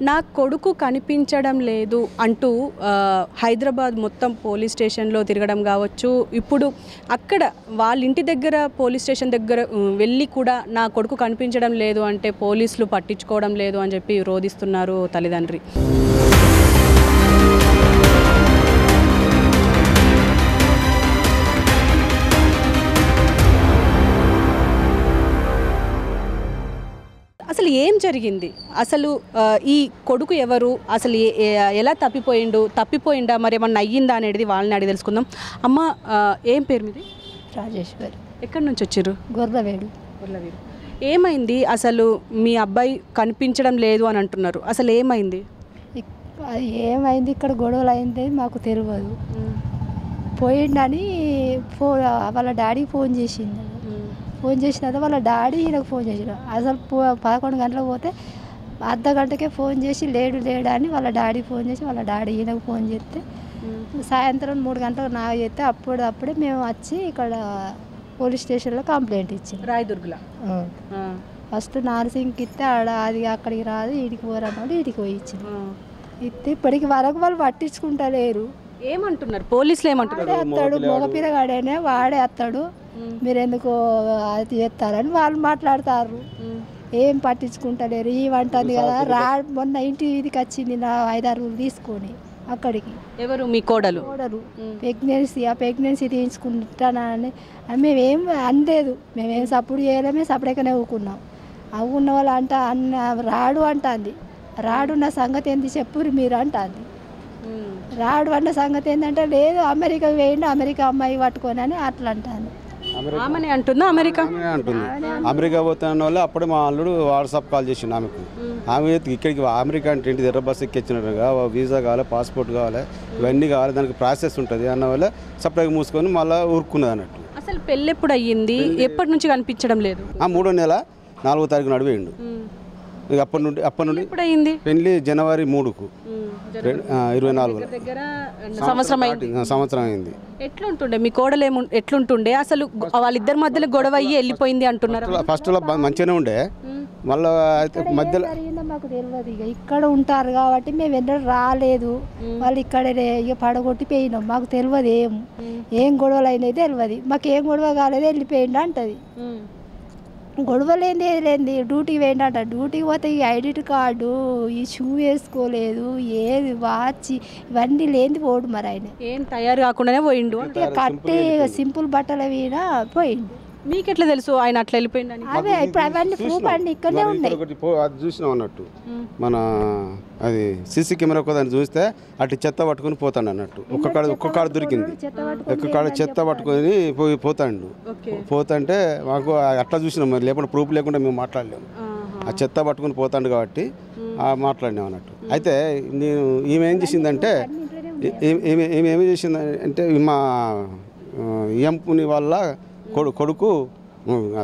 నా కొడుకు కనిపించడం లేదు అంటూ హైదరాబాద్ మొత్తం పోలీస్ స్టేషన్లో తిరగడం కావచ్చు. ఇప్పుడు అక్కడ వాళ్ళ ఇంటి దగ్గర పోలీస్ స్టేషన్ దగ్గర వెళ్ళి కూడా నా కొడుకు కనిపించడం లేదు అంటే పోలీసులు పట్టించుకోవడం లేదు అని చెప్పి రోధిస్తున్నారు తల్లిదండ్రి. అసలు ఏం జరిగింది? అసలు ఈ కొడుకు ఎవరు? అసలు ఎలా తప్పిపోయిందా మరి ఏమన్నా అయ్యిందా అనేది వాళ్ళని అడిగి తెలుసుకుందాం. అమ్మ, ఏం పేరు మీది? రాజేశ్వరి. ఎక్కడి నుంచి వచ్చారు? గొర్రవేడు. ఏమైంది అసలు? మీ అబ్బాయి కనిపించడం లేదు అని అంటున్నారు. అసలు ఏమైంది? అది ఏమైంది, ఇక్కడ గొడవలు అయింది మాకు తెలియదు. పోయిండని వాళ్ళ డాడీకి ఫోన్ చేసింది. ఫోన్ చేసిన తర్వాత వాళ్ళ డాడీ ఈయనకు ఫోన్ చేసిన. అసలు 11 గంటలకు పోతే అర్ధ గంటకే ఫోన్ చేసి లేడు అని వాళ్ళ డాడీ ఫోన్ చేసి వాళ్ళ డాడీ ఈయనకు ఫోన్ చేస్తే సాయంత్రం 3 గంటలకు నాకు చేస్తే అప్పుడే మేము వచ్చి ఇక్కడ పోలీస్ స్టేషన్లో కంప్లైంట్ ఇచ్చాం. రాయదుర్గలో ఫస్ట్ నార్సింగ్కి ఇస్తే అది అక్కడికి రాదు, ఈడికి పోరన్నాడు, ఈడికి పోయి ఇచ్చింది. ఇస్తే ఇప్పటికి వరకు వాళ్ళు పట్టించుకుంటలేరు. ఏమంటున్నారు పోలీసులు? ఏమంటున్నారు? వస్తాడు మగపిల్లగాడేనే, వాడే వస్తాడు, మీరెందుకు అది చేస్తారని వాళ్ళు మాట్లాడతారు. ఏం పట్టించుకుంటలేరు. ఇవంటుంది కదా, మొన్న ఇంటికి వచ్చింది నా 5-6 తీసుకొని అక్కడికి. ఎవరు? మీ కోడలు? ప్రెగ్నెన్సీ తీసుకుంటానని మేమేం అనలేదు, మేమేం సపోర్ట్ చేయలేమే, సపరేట్గానే ఊకున్నాం. అవున్న వాళ్ళు రాడు అంటుంది. రాడున్న సంగతి ఏంటి చెప్పురు మీరు అంటుంది. రాడు అన్న సంగతి ఏంటంటే లేదు అమెరికా వేయండి, అమెరికా అమ్మాయి పట్టుకొని అని అట్లా అంటాను. ఆమెనే అంటుందా? అమెరికా అంటుంది. అమెరికా పోతున్న వాళ్ళు అప్పుడే మా అల్లుడు వాట్సాప్ కాల్ చేసిండు ఆమెకు. ఆమె ఇక్కడికి అమెరికా అంటే ఏంటి, ఎర్ర బస్సు ఎక్కించినట్టుగా వీసా కావాలి, పాస్పోర్ట్ కావాలి, ఇవన్నీ కావాలి, దానికి ప్రాసెస్ ఉంటుంది అన్న వల్ల సపరేట్గా మూసుకొని మళ్ళీ ఊరుకున్నది అన్నట్టు. అసలు పెళ్ళి ఎప్పుడు అయ్యింది? ఎప్పటి నుంచి కనిపించడం లేదు? 3వ నెల 4వ తారీఖు నడివేయండు. అప్పటి నుండి పెళ్లి జనవరి 3కు 24 సంవత్సరం అయింది. ఎట్లుంటుండే మీ కోడలు? ఎట్లుంటుండే అసలు? వాళ్ళిద్దరి మధ్యలో గొడవ అయ్యి వెళ్ళిపోయింది అంటున్నారు. ఫస్ట్ లో మంచిగానే ఉండే, మళ్ళీ మధ్యలో మాకు తెలియదు. ఇక ఇక్కడ ఉంటారు కాబట్టి మేము ఎన్నడూ రాలేదు. వాళ్ళు ఇక్కడే ఇక పడగొట్టి పోయినాం. మాకు తెలియదు ఏం గొడవలు అయినాయి తెలియదు. మాకు ఏం గొడవ కాలేదు, వెళ్ళిపోయిండు అంటది. గొడవలేంది లేని డ్యూటీకి పోయిందంట. డ్యూటీకి పోతే ఈ ఐడి కార్డు, ఈ షూ వేసుకోలేదు, ఏది వాచ్, ఇవన్నీ లేని పోడు. మరి ఆయన ఏం తయారు కాకుండానే పోయిండు. కట్టి సింపుల్ బట్టల మీద పోయిండు. మీకు ఎట్లా తెలుసు ఆయన అట్లా వెళ్ళిపోయిందని? అవే ఇప్పుడు అవన్నీ ప్రూఫ్ అండి ఇక్కడనే ఉన్నాయి. అది చూసినాం అన్నట్టు. మన అది సీసీ కెమెరా దాన్ని చూస్తే అటు చెత్త పట్టుకొని పోతాడు అన్నట్టు. ఒక్క కాడ దొరికింది, చెత్త పట్టుకొని పోతాడు. పోతుంటే మాకు అట్లా చూసినాం. మరి లేకుండా ప్రూఫ్ లేకుండా మేము మాట్లాడలేము. ఆ చెత్త పట్టుకొని పోతాడు కాబట్టి మాట్లాడినాం అన్నట్టు. అయితే నేను ఈమె ఏం చేసిందంటే ఏమి చేసింది అంటే, మా ఎంపుని వల్ల కొడుకు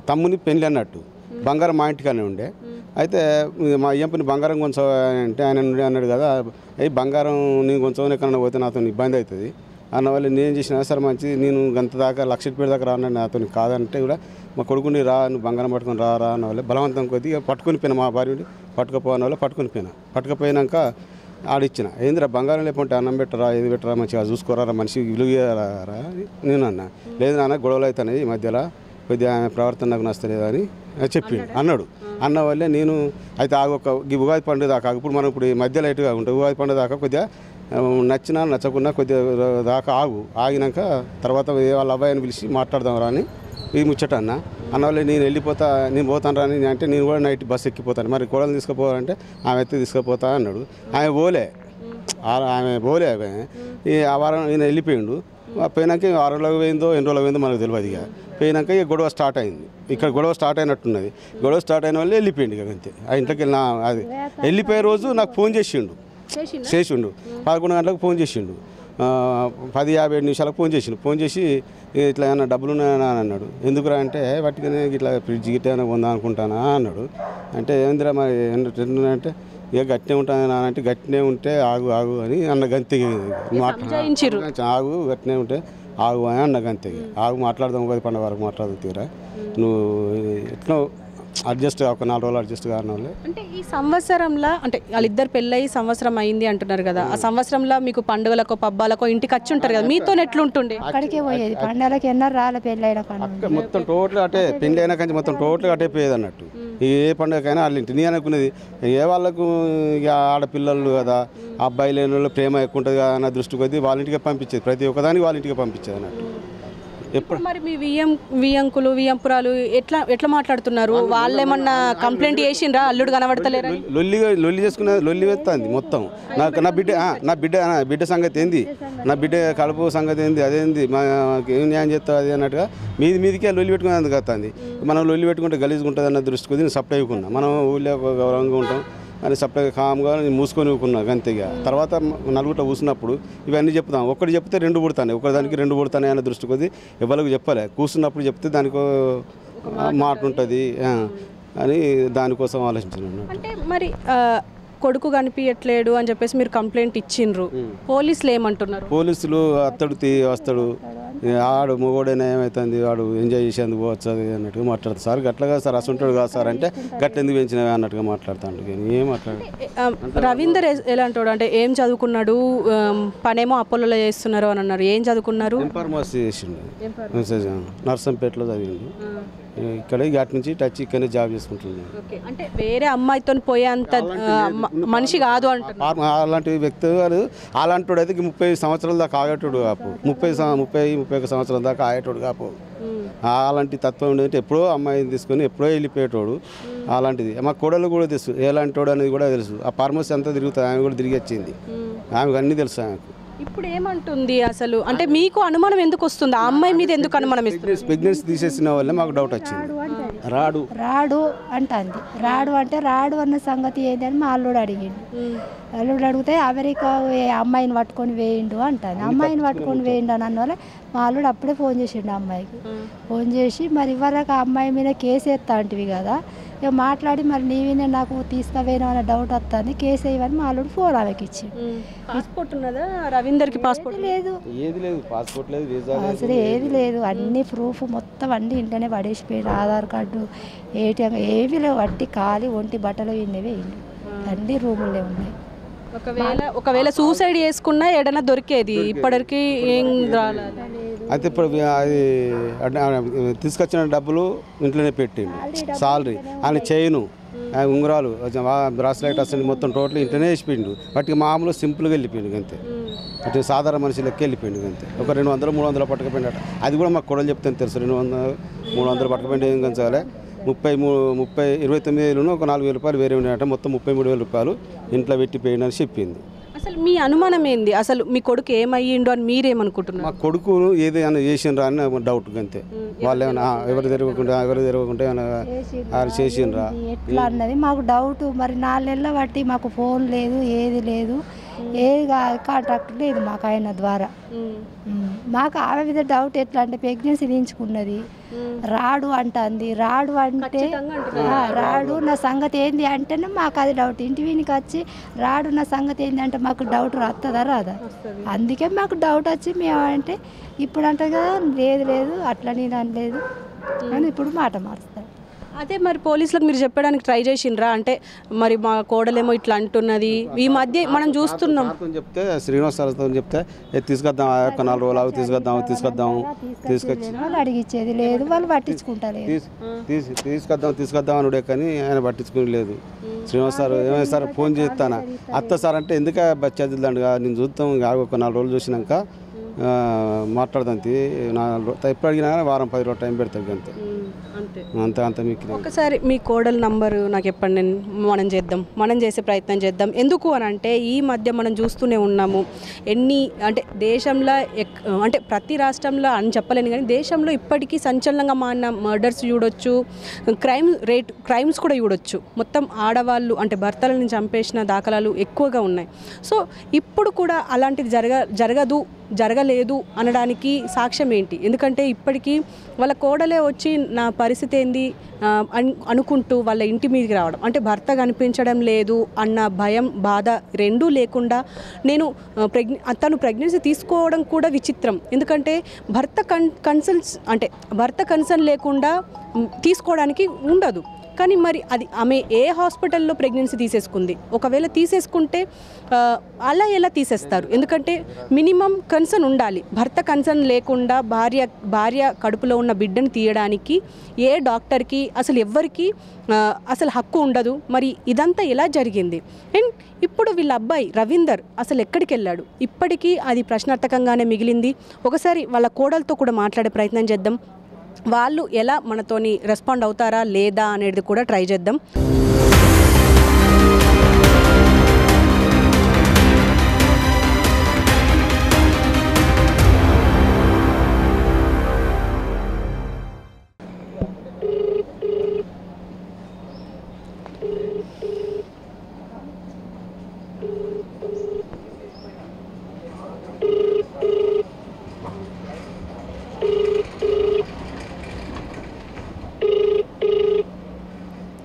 తమ్ముని పెళ్ళి అన్నట్టు. బంగారం మా ఇంటికానే ఉండే. అయితే మా ఎంపని బంగారం కొంచెం అంటే ఆయన అన్నాడు కదా, బంగారం నేను కొంచెం ఎక్కడన్నా పోతే నాతో ఇబ్బంది అవుతుంది అన్న వాళ్ళు నేను చేసిన సరే మంచి, నేను గంత దాకా ₹1,00,000 దాకా రాన్నాడు, నాతో కాదంటే కూడా మా కొడుకుని నువ్వు బంగారం పట్టుకొని రా అన్న వాళ్ళు బలవంతం కొద్దిగా పట్టుకొని పోయినా. మా భార్యని పట్టుకుపోయిన వాళ్ళు పట్టుకుపోయినాక ఆడిచ్చిన, ఏందిరా బంగారం లేకుంటే అన్నం పెట్టరా, ఏది పెట్టరా, మంచిగా చూసుకోరా, మనిషి విలువరా నేను అన్నా. లేదు నాన్న గొడవలు అవుతాయి ఈ మధ్యలో, కొద్దిగా ఆమె ప్రవర్తన నాకు నచ్చలేదు అని అన్నాడు. అన్న వల్లే నేను అయితే ఈ ఉగాది పండుగ దాకా, ఇప్పుడు ఈ మధ్యలో ఇటుగా ఉంటుంది, ఉగాది పండుగ దాకా కొద్దిగా నచ్చినా నచ్చకుండా కొద్దిగా దాకా ఆగినాక తర్వాత వాళ్ళ అబ్బాయిని పిలిచి మాట్లాడదాం రా అని ఇది ముచ్చట అన్న వల్ల నేను పోతాను రా అని అంటే, నేను కూడా నైట్ బస్సు ఎక్కిపోతాను. మరి కోడలు తీసుకుపోవాలంటే ఆమె ఎత్తి తీసుకుపోతా అన్నాడు. ఆమె పోలే ఆ వారం ఈయన వెళ్ళిపోయిండు. పోయినాక 6 రోజులకు పోయిందో ఎన్ని రోజులకు పోయిందో మనకు తెలియదు. ఇక పోయినాక ఇక గొడవ స్టార్ట్ అయింది. ఇక్కడ గొడవ స్టార్ట్ అయినట్టున్నది. గొడవ స్టార్ట్ అయిన వాళ్ళు వెళ్ళిపోయింది. ఇక అంతే. ఆ ఇంట్లోకి వెళ్ళిన అది వెళ్ళిపోయే రోజు నాకు ఫోన్ చేసిండు 11 గంటలకు ఫోన్ చేసిండు. 10:57 ఫోన్ చేసి ఇట్లా ఏమన్నా డబ్బులు ఉన్నాయని అన్నాడు. ఎందుకురా అంటే వాటికనే ఇట్లా ఫ్రిడ్జ్ గిట్ట ఏమైనా కొందా అనుకుంటానా అన్నాడు. అంటే ఏందిరా మరి అంటే ఇక గట్టినే ఉంటాను అంటే, గట్టినే ఉంటే ఆగు అని అన్న గంతే. ఆగు గట్టినే ఉంటే ఆగు అని అన్న గంతే. ఆగు మాట్లాడదాం, ఉగాది పండుగ వరకు మాట్లాడదు తీరా, నువ్వు ఎట్లా అడ్జస్ట్ ఒక 4 రోజులు అడ్జస్ట్ కాని వాళ్ళు. అంటే ఈ సంవత్సరంలో అంటే వాళ్ళిద్దరు పెళ్ళయి సంవత్సరం అయింది అంటున్నారు కదా, ఆ సంవత్సరంలో మీకు పండుగలకో పబ్బాలకో ఇంటికి వచ్చి ఉంటారు కదా, మీతో ఎట్లుంటుండే? అక్కడికే పోయేది పండుగలకి ఎన్నో రాళ్ళ పెళ్ళైన మొత్తం టోటల్ అటే పెళ్లి అయినా కానీ మొత్తం టోటల్గా అటే పోయేది అన్నట్టు. ఏ పండుగకైనా వాళ్ళ ఇంటి నేను అనుకునేది ఏ వాళ్ళకు ఇక ఆడపిల్లలు కదా, అబ్బాయి లేని వాళ్ళు ప్రేమ ఎక్కువ ఉంటుంది కదా అన్న దృష్టి కొద్దీ వాళ్ళ ఇంటికి పంపించేది, ప్రతి ఒక్కదానికి వాళ్ళ ఇంటికి పంపించేది అన్నట్టు. ఎప్పుడు మరి మీ వియ్యంకులు వియ్యంపురాలు ఎట్లా మాట్లాడుతున్నారు? వాళ్ళు ఏమన్నా కంప్లైంట్ చేసిండ్రా అల్లుడు కనబడతలేరా? లొల్లి చేసుకునే లొల్లి వెళ్తుంది మొత్తం. నా బిడ్డ సంగతి ఏంది, నా బిడ్డ కడుపు సంగతి ఏంది, అదేంది ఏం న్యాయం చేస్తావు అది అన్నట్టుగా మీదికే లొల్లి పెట్టుకునేందుకు వస్తుంది. మనం లొల్లి పెట్టుకుంటే గలీజ్గా ఉంటుంది అన్న దృష్టి కొద్ది నేను సప్లై అయ్యుకున్నా. మనం ఊళ్ళో గౌరవంగా ఉంటాం అని సప్లై కామ్గా మూసుకొని ఊకున్నా అంతేగా. తర్వాత నలుగురిలో కూర్చున్నప్పుడు ఇవన్నీ చెప్తాం. ఒకటి చెప్తే 2 పుడతాయి, ఒకదానికి 2 పుడతాయి అన్న దృష్టి కొద్ది ఎవరికి చెప్పలే. కూర్చున్నప్పుడు చెప్తే దానికో మాట ఉంటుంది అని దానికోసం ఆలోచించాను. అంటే మరి కొడుకు కనిపించట్లేడు అని చెప్పేసి మీరు కంప్లైంట్ ఇచ్చిండ్రు, పోలీసులు ఏమంటున్నారు? పోలీసులు వస్తాడు ఆడు మొగోడైనా ఏమవుతుంది, వాడు ఎంజాయ్ చేసేందుకు పోవచ్చు అది అన్నట్టుగా మాట్లాడతారు. సార్ గట్లగా సార్ అసంటాడు కాదు సార్ అంటే గట్లెందుకు పెంచినవి అన్నట్టుగా మాట్లాడుతాడు. ఏం రవీందర్ ఎలాంటాడు అంటే ఏం చదువుకున్నాడు, పనేమో అపోలోలో చేస్తున్నారు అని అన్నారు. ఏం చదువుకున్నారు? ఫార్మసీ చేసిండు, నర్సంపేటలో చదివిండు. ఇక్కడ అటు నుంచి టచ్ ఇక్కడనే జాబ్ చేసుకుంటుంది. అంటే వేరే అమ్మాయితో పోయేంత మనిషి కాదు అంటే అలాంటి వ్యక్తి గారు అలాంటి అయితే 30 సంవత్సరాల దాకా ఆగేటోడు కాపు, 30-31 సంవత్సరాల దాకా ఆగేటోడు కాపు. అలాంటి తత్వం ఉండేది. ఎప్పుడో అమ్మాయిని తీసుకొని ఎప్పుడో వెళ్ళిపోయేటోడు. అలాంటిది మా కోడలు కూడా తెలుసు ఎలాంటి వాడు అనేది కూడా తెలుసు. ఆ ఫార్మసీ అంతా తిరుగుతుంది, ఆమె కూడా తిరిగి వచ్చింది, ఆమెకు అన్నీ తెలుసు. ఆమెకు ఇప్పుడు ఏమంటుంది అసలు అంటే మీకు అనుమానం ఎందుకు వస్తుంది? ఆ అమ్మాయి మీద ఎందుకు అనుమానం ఇస్తుంది? ప్రెగ్నెన్సీ తీసేసిన వల్లే మాకు డౌట్ వచ్చింది. రాడు అంటుంది. రాడు అంటే రాడు అన్న సంగతి ఏంటని మా అల్లుడు అడిగిండు. అల్లుడు అడిగితే అమెరికా అమ్మాయిని పట్టుకొని వేయిండు అంటాను. అమ్మాయిని పట్టుకొని వేయిండు అని అన్నవాళ్ళే మా అల్లుడు అప్పుడే ఫోన్ చేసిండు అమ్మాయికి. ఫోన్ చేసి మరి ఇవ్వరాక అమ్మాయి మీద కేసు వేస్తా అంటివి కదా, ఇక మాట్లాడి మరి నీవినే నాకు తీసుకుపోయినా అనే డౌట్ వస్తుంది, కేసు వేయమని మా అల్లుడు ఫోన్ ఆమెకి ఇచ్చి. పాస్పోర్ట్ ఉన్నదా రవీందర్కి? పాస్పోర్ట్ లేదు, ఏది లేదు, పాస్పోర్ట్ లేదు, వీసా అసలు ఏది లేదు. అన్ని ప్రూఫ్ మొత్తం అన్ని ఇంట్లోనే పడేసిపోయారు. ఆధార్ కార్డు, ఏటీఎం ఏవి లేవు. వట్టి ఖాళీ ఒంటి బట్టలు విన్నవే అన్ని రూములే ఉన్నాయి. ఒకవేళ సూసైడ్ చేసుకున్నా ఏడైనా దొరికేది, ఇప్పటికి ఏం రాలేదు. అయితే ఇప్పుడు అది తీసుకొచ్చిన డబ్బులు ఇంట్లోనే పెట్టిండు, సాలరీ ఆయన చైను ఉంగరాలు బ్రాస్లైట్ అసలు మొత్తం టోటల్ ఇంట్లోనే వేసిపోయిండు. వాటికి మామూలు సింపుల్గా వెళ్ళిపోయిండు అంతే. అటు సాధారణ మనిషి లెక్క వెళ్ళిపోయిండు అంతే. ఒక 200-300 పట్టుకపోయిందట. అది కూడా మాకు కొడలు చెప్తాను తెలుసు. 200-300 పట్టుకపోయింది ఏం కంచాలి. 29,000 ఒక 4,000 రూపాయలు వేరే ఉన్నాయట. మొత్తం 33,000 రూపాయలు ఇంట్లో పెట్టిపోయిందని చెప్పింది. అసలు మీ అనుమానం ఏంది? అసలు మీ కొడుకు ఏమయ్యిండు అని మీరేమనుకుంటున్నారు? మా కొడుకు ఏదైనా చేసిండ్రా అని డౌట్ అంతే. వాళ్ళు ఏమైనా ఎవరు తిరగకుండా చేసిండ్రా ఎట్లా అన్నది మాకు డౌట్. మరి 4 నెలల బట్టి మాకు ఫోన్ లేదు, ఏది లేదు, ఏది కాంటాక్ట్ లేదు మాకు ఆయన ద్వారా. మాకు ఆమె మీద డౌట్ ఎట్లా అంటే ప్రెగ్నెన్సీ తీయించుకున్నది, రాడు అంటుంది. రాడు అంటే రాడు నా సంగతి ఏంది అంటేనే మాకు అది డౌట్. ఇంటి వీనికి వచ్చి రాడు నా సంగతి ఏంది అంటే మాకు డౌట్ వస్తుందా రాదా? అందుకే మాకు డౌట్ వచ్చి మేము అంటే ఇప్పుడు అంటే కదా లేదు అట్లా నేను అనలేదు అని ఇప్పుడు మాట మారుస్తాను. అదే మరి పోలీసులకు మీరు చెప్పడానికి ట్రై చేసిండ్రా? అంటే మరి మా కోడలేమో ఇట్లా అంటున్నది, ఈ మధ్య మనం చూస్తున్నాం. చెప్తే శ్రీనివాస్ సార్తో చెప్తే తీసుకొద్దాం, 4 రోజులు తీసుకొచ్చి అడిగిచ్చేది లేదు, వాళ్ళు పట్టించుకుంటారు. తీసుకొద్దాం అనుడే కానీ ఆయన పట్టించుకుని లేదు. శ్రీనివాస్ సార్ ఏమైనా సార్ ఫోన్ చేస్తానా అత్త సార్ అంటే ఎందుక బచ్చాదిద్దండుగా నేను చూస్తాం, ఒక 4 రోజులు చూసినాక మాట్లాడదాంతి. ఎప్పుడు అడిగినా వారం 10 రోజులు టైం పెడతాడు అంతే. మీకు ఒకసారి మీ కోడల నంబరు నాకు చెప్పండి, మనం చేసే ప్రయత్నం చేద్దాం. ఎందుకు అని అంటే ఈ మధ్య మనం చూస్తూనే ఉన్నాము అంటే దేశంలో అంటే ప్రతి రాష్ట్రంలో అని చెప్పలేను కానీ దేశంలో ఇప్పటికీ సంచలనంగా మారిన మర్డర్స్ చూడొచ్చు, క్రైమ్స్ కూడా చూడొచ్చు. మొత్తం ఆడవాళ్ళు అంటే భర్తలను చంపేసిన దాఖలాలు ఎక్కువగా ఉన్నాయి. సో ఇప్పుడు కూడా అలాంటిది జరగలేదు అనడానికి సాక్ష్యం ఏంటి? ఎందుకంటే ఇప్పటికీ వాళ్ళ కోడలే వచ్చి నా పరిస్థితి ఏంది అనుకుంటూ వాళ్ళ ఇంటి మీదకి రావడం, అంటే భర్త కనిపించడం లేదు అన్న భయం బాధ రెండూ లేకుండా తను ప్రెగ్నెన్సీ తీసుకోవడం కూడా విచిత్రం. ఎందుకంటే భర్త కన్సర్న్ లేకుండా తీసుకోవడానికి ఉండదు. కానీ మరి అది ఆమె ఏ హాస్పిటల్లో ప్రెగ్నెన్సీ తీసేసుకుంది? ఒకవేళ తీసేసుకుంటే అలా ఎలా తీసేస్తారు? ఎందుకంటే మినిమం కన్సర్న్ ఉండాలి. భర్త కన్సర్న్ లేకుండా భార్య కడుపులో ఉన్న బిడ్డను తీయడానికి ఏ డాక్టర్కి అసలు ఎవ్వరికి అసలు హక్కు ఉండదు. మరి ఇదంతా ఎలా జరిగింది? అండ్ ఇప్పుడు వీళ్ళ అబ్బాయి రవీందర్ అసలు ఎక్కడికి వెళ్ళాడు? ఇప్పటికీ అది ప్రశ్నార్థకంగానే మిగిలింది. ఒకసారి వాళ్ళ కోడలతో కూడా మాట్లాడే ప్రయత్నం చేద్దాం. వాళ్ళు ఎలా మనతోని రెస్పాండ్ అవుతారా లేదా అనేది కూడా ట్రై చేద్దాం.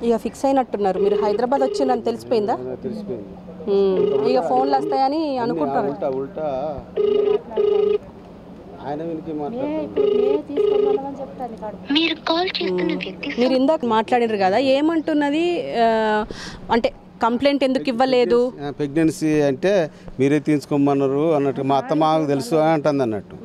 ఇక ఫిక్స్ అయినట్టున్నారు. మీరు హైదరాబాద్ వచ్చిందని తెలిసిపోయిందా? ఇక ఫోన్లు వస్తాయని అనుకుంటారు. మీరు ఇందాక మాట్లాడినారు కదా, ఏమంటున్నది అంటే కంప్లైంట్ ఎందుకు ఇవ్వలేదు? ప్రెగ్నెన్సీ అంటే మీరే తీసుకోమన్నారు అన్నట్టు మా అత్త మాకు తెలుసు అని అంటుంది అన్నట్టు.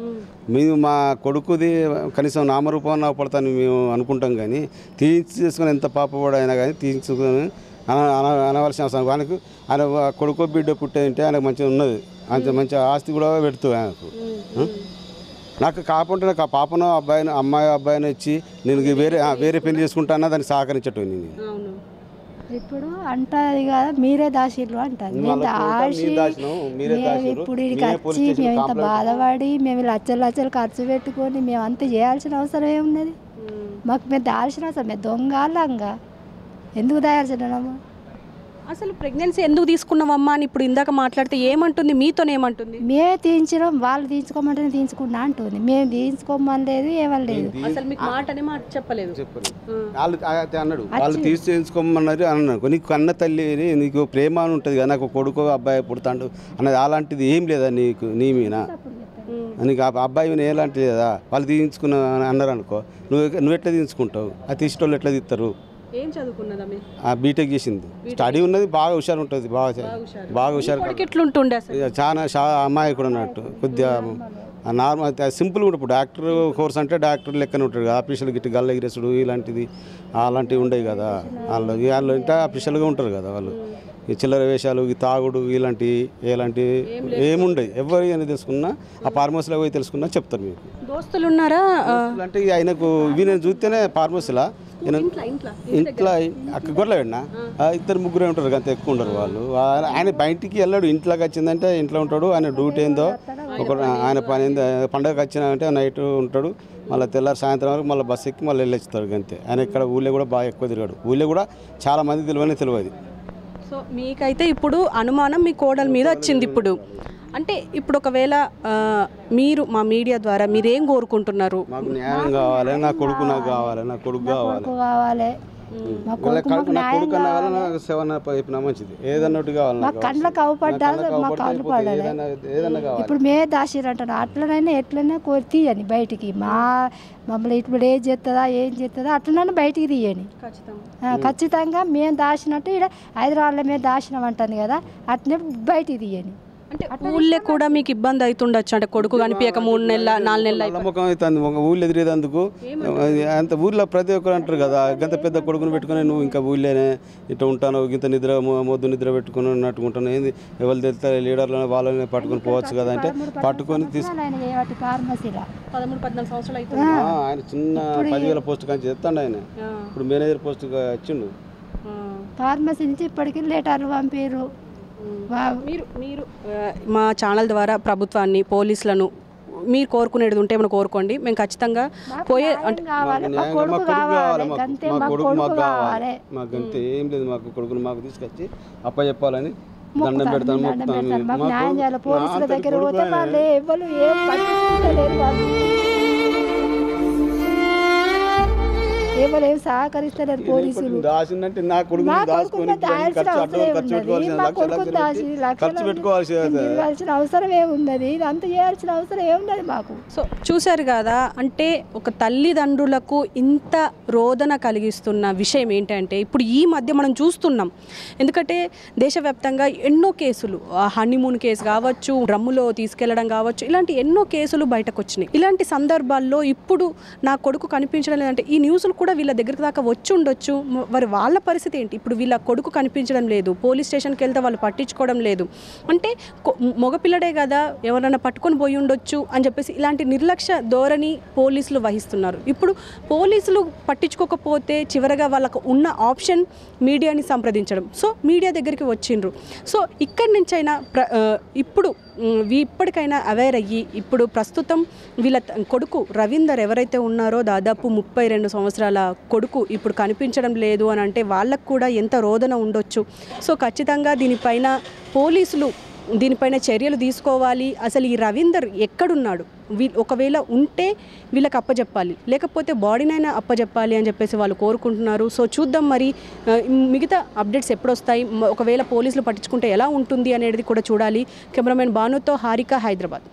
మేము మా కొడుకుది కనీసం నామరూపం పడతాను మేము అనుకుంటాం, కానీ తీసుకొని ఎంత పాపవాడు అయినా కానీ తీసుకొని అనవలసిన అవసరం. ఆయనకు ఆయన కొడుకు బిడ్డ పుట్టేంటే ఆయనకు మంచిగా ఉన్నది, అంత మంచి ఆస్తి కూడా పెడుతూ ఆయనకు. నాకు కాకుండా నాకు ఆ పాపను అబ్బాయిని ఇచ్చి నేను వేరే పెళ్లి చేసుకుంటానా దాన్ని సహకరించటం. నేను ఇప్పుడు అంటది కదా మీరే దాసిర్రు అంటారు. మేము దాసి మేము ఇప్పుడు ఇక్కడికి వచ్చి మేము ఇంత బాధపడి మేము లచ్చలు ఖర్చు పెట్టుకొని మేము అంత చేయాల్సిన అవసరం ఏమున్నది? మాకు మేము దాల్సిన అవసరం మేము దొంగలంగా ఎందుకు దాయాల్సినామా? అసలు ప్రెగ్నెన్సీ ఎందుకు తీసుకున్నామమ్మా అని ఇప్పుడు ఇందాక మాట్లాడితే ఏమంటుంది? మీతోనేమంటుంది? మేమే తీయించడం, వాళ్ళు తీయించుకోమంటేనే తీయించుకున్నా అంటుంది. మేము తీయించుకోమని లేదు ఏమలేదు. అసలు మీకు మాట చెప్పలేదు. వాళ్ళు అన్నాడు వాళ్ళు తీసుకోమన్నారు అన్నాడు. నీకు కన్న తల్లి నీకు ప్రేమ అని ఉంటుంది కదా, నాకు కొడుకు అబ్బాయి పుడతాడు అన్నది అలాంటిది ఏం లేదా నీకు? నీ మీద నీకు అబ్బాయి ఎలాంటిది కదా, వాళ్ళు తీయించుకున్నా అన్నారు అనుకో, నువ్వు ఎట్లా తీయించుకుంటావు? అది తీసేటోళ్ళు ఎట్లా తీస్తారు? ఏం చదువుకున్నది? బీటెక్ చేసింది, స్టడీ ఉన్నది, బాగా హుషారు ఉంటుంది, బాగా హుషారు. ఎట్లుంటుండే చాలా అమ్మాయి కూడా ఉన్నట్టు కొద్దిగా నార్మల్ సింపుల్గా ఉంటుంది. డాక్టర్ కోర్స్ అంటే డాక్టర్ లెక్కనే ఉంటాడు కదా, ఆఫీషియల్ గిట్టి గల్ల ఎగిరేసుడు ఇలాంటిది అలాంటివి ఉండవు కదా. వాళ్ళు ఇంకా ఆఫీషియల్గా ఉంటారు కదా. వాళ్ళు ఈ చిల్లర వేషాలు, ఈ తాగుడు ఇలాంటివి ఏముండవు. ఎవరు అని తెలుసుకున్నా ఆ ఫార్మసీలో పోయి తెలుసుకున్నా చెప్తారు. మీకు దోస్తులు ఉన్నారా అంటే ఆయనకు ఇవి నేను చూస్తేనే ఫార్మసీలా ఇంట్లో అక్క గొర్రెలు పెట్టినా ఇద్దరు ముగ్గురే ఉంటారు, అంత ఎక్కువ ఉండరు వాళ్ళు. ఆయన బయటికి వెళ్ళాడు, ఇంట్లోకి వచ్చిందంటే ఇంట్లో ఉంటాడు. ఆయన డ్యూటీ ఏందో ఆయన పని ఏందో, పండగకి వచ్చినామంటే నైట్ ఉంటాడు, మళ్ళీ తెల్లారి సాయంత్రం వరకు మళ్ళీ బస్సు ఎక్కి మళ్ళీ వెళ్ళొస్తాడు అంతే. ఆయన ఇక్కడ ఊళ్ళో కూడా బాగా ఎక్కువ తిరిగాడు. ఊళ్ళో కూడా చాలా మంది తెలియదు. సో మీకైతే ఇప్పుడు అనుమానం మీ కోడల మీద వచ్చింది. ఇప్పుడు అంటే ఇప్పుడు ఒకవేళ మీరు మా మీడియా ద్వారా మీరేం కోరుకుంటున్నారు? మాకు న్యాయం కావాలి, నా కొడుకు నాకు కావాలి, నా కొడుకు కావాలి, నా కొడుకు మంచిది, ఏదన్నట్టు కావాలి. ఇప్పుడు మే దాసిరు అంటారు, అట్లనైనా ఎట్లైనా కోరి తీయని బయటికి. మమ్మల్ని ఇప్పుడు ఏం చేస్తుందా అట్లనైనా బయటికి తీయని. ఖచ్చితంగా మేము దాచినట్టు ఇక్కడ హైదరాబాద్లో మేము దాచినాం అంటుంది కదా, అట్లనే బయటికి తీయని. అంటే ఊళ్ళో కూడా మీకు ఇబ్బంది అవుతుండొచ్చు, అంటే కొడుకు కనిపించక 3 నెలల 4 నెలలు నమ్మకం అవుతుంది. ఒక ఊళ్ళో ఎదిరేదందుకు అంత ఊళ్ళో ప్రతి ఒక్కరు అంటారు కదా, గంత పెద్ద కొడుకుని పెట్టుకుని నువ్వు ఇంకా ఊళ్ళోనే ఇట్లా ఉంటాను, ఇంత మొద్దు నిద్ర పెట్టుకుని ఉన్నట్టుకుంటాను, ఏంది ఎవరు తెలుస్తారు లీడర్లను వాళ్ళని పట్టుకొని పోవచ్చు కదా అంటే పట్టుకొని ఫార్మసీలో 13-14 సంవత్సరాలు అవుతుంది. ఆయన చిన్న 10,000 పోస్ట్ కానీ చేస్తాడు. ఆయన ఇప్పుడు మేనేజర్ పోస్ట్ వచ్చిండు. ఫార్మసీ నుంచి ఇప్పటికీ లెటర్లు పంపారు. మీరు మా ఛానల్ ద్వారా ప్రభుత్వాన్ని, పోలీసులను మీరు కోరుకునేది ఉంటే ఏమైనా కోరుకోండి, మేము ఖచ్చితంగా పోయే అంటే మాకంతే ఏం లేదు, మాకు కొడుకును మాకు తీసుకొచ్చి అప్ప చెప్పాలని దండం పెడతాను. పోలీసుల దగ్గర పోతే వాళ్ళు ఎవరు ఎవరేం సహకరిస్తలేరు పోలీసులు. దాసిందంటే నా కొడుకు మా దాచుకొని కొడుకున్న దాయాల్సిన అవసరం ఏమున్నది? మా కొడుకుని దాచి ఖర్చు పెట్టుకోవాల్సి ఇవ్వాల్సిన అవసరం ఏమున్నది? ఇదంతా చేయాల్సిన అవసరం ఏమున్నది మాకు? సో చూశారు కదా, అంటే ఒక తల్లిదండ్రులకు ఇంత రోదన కలిగిస్తున్న విషయం ఏంటంటే ఇప్పుడు ఈ మధ్య మనం చూస్తున్నాం. ఎందుకంటే దేశవ్యాప్తంగా ఎన్నో కేసులు, హనీమూన్ కేసు కావచ్చు, డ్రమ్ములో తీసుకెళ్లడం కావచ్చు, ఇలాంటి ఎన్నో కేసులు బయటకు వచ్చినాయి. ఇలాంటి సందర్భాల్లో ఇప్పుడు నా కొడుకు కనిపించడం లేదంటే ఈ న్యూస్లు కూడా వీళ్ళ దగ్గరికి దాకా వచ్చి ఉండొచ్చు. మరి వాళ్ళ పరిస్థితి ఏంటి? ఇప్పుడు వీళ్ళ కొడుకు కనిపించడం లేదు, పోలీస్ స్టేషన్కి వెళ్తే వాళ్ళు పట్టించుకోవడం లేదు అంటే మగపిల్లడే కదా ఎవరైనా పట్టుకొని పోయి ఉండొచ్చు అని చెప్పేసి ఇలాంటి నిర్లక్ష్య ధోరణి పోలీసులు వహిస్తున్నారు. ఇప్పుడు పోలీసులు పట్టించుకోకపోతే చివరగా వాళ్ళకు ఉన్న ఆప్షన్ మీడియాని సంప్రదించడం. సో మీడియా దగ్గరికి వచ్చిండ్రు. సో ఇక్కడి నుంచైనా ఇప్పుడు ఇప్పటికైనా అవేర్ అయ్యి ఇప్పుడు ప్రస్తుతం వీళ్ళ కొడుకు రవీందర్ ఎవరైతే ఉన్నారో దాదాపు 32 సంవత్సరాల కొడుకు ఇప్పుడు కనిపించడం లేదు అని అంటే వాళ్ళకు కూడా ఎంత రోదన ఉండొచ్చు. సో ఖచ్చితంగా దీనిపైన పోలీసులు దీనిపైన చర్యలు తీసుకోవాలి. అసలు ఈ రవీందర్ ఎక్కడున్నాడు? ఒకవేళ ఉంటే వీళ్ళకి అప్పచెప్పాలి, లేకపోతే బాడీనైనా అప్పచెప్పాలి అని చెప్పేసి వాళ్ళు కోరుకుంటున్నారు. సో చూద్దాం మరి మిగతా అప్డేట్స్ ఎప్పుడు వస్తాయి, ఒకవేళ పోలీసులు పట్టించుకుంటే ఎలా ఉంటుంది అనేది కూడా చూడాలి. కెమెరామెన్ భానుతో హారిక, హైదరాబాద్.